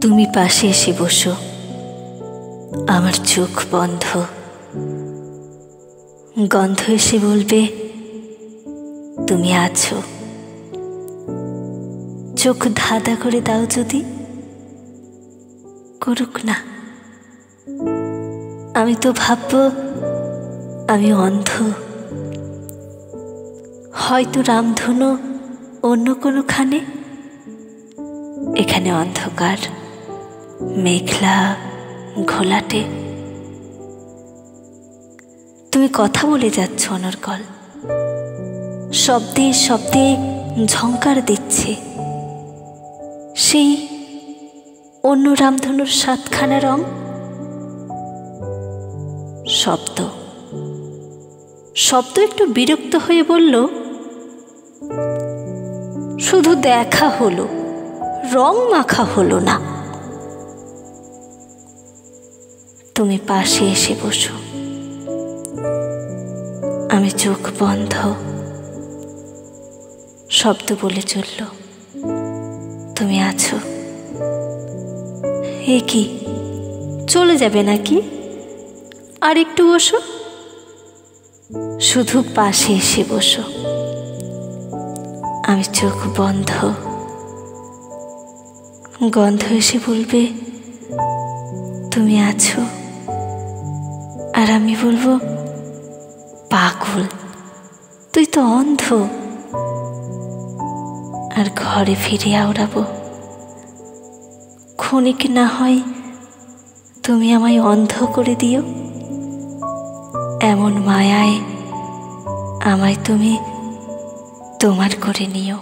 তুমি পাশে এসে বসো, আমার চোখ বন্ধ। গন্ধ এসে বলবে তুমি আছো। চোখ ধাঁধা করে দাও যদি, করুক না। আমি তো ভাববো আমি অন্ধ। হয়তো রামধনু অন্য কোনোখানে, এখানে অন্ধকার, মেঘলা, ঘোলাটে। তুমি কথা বলে যাচ্ছ অনর্গল, শব্দে শব্দে ঝংকার দিচ্ছে সেই অন্য রামধনুর 7খানা রং। শব্দ শব্দ একটু বিরক্ত হয়ে বলল, শুধু দেখা হলো, রং মাখা হলো না। তুমি পাশে এসে বসো, আমি চোখ বন্ধ। শব্দ বলে চলল, তুমি আছো। এ কি, চলে যাবে নাকি? আর একটু বসো, শুধু পাশে এসে বসো। আমি চোখ বন্ধ। গন্ধ এসে বলবে তুমি আছো, আর আমি বলবো পাগল, তুই তো অন্ধ। আর ঘরে ফিরে আওড়াবো, ক্ষণিক না হয় তুমি আমায় অন্ধ করে দিও। এমন মায়ায় আমায় তুমি তোমার করে নিও।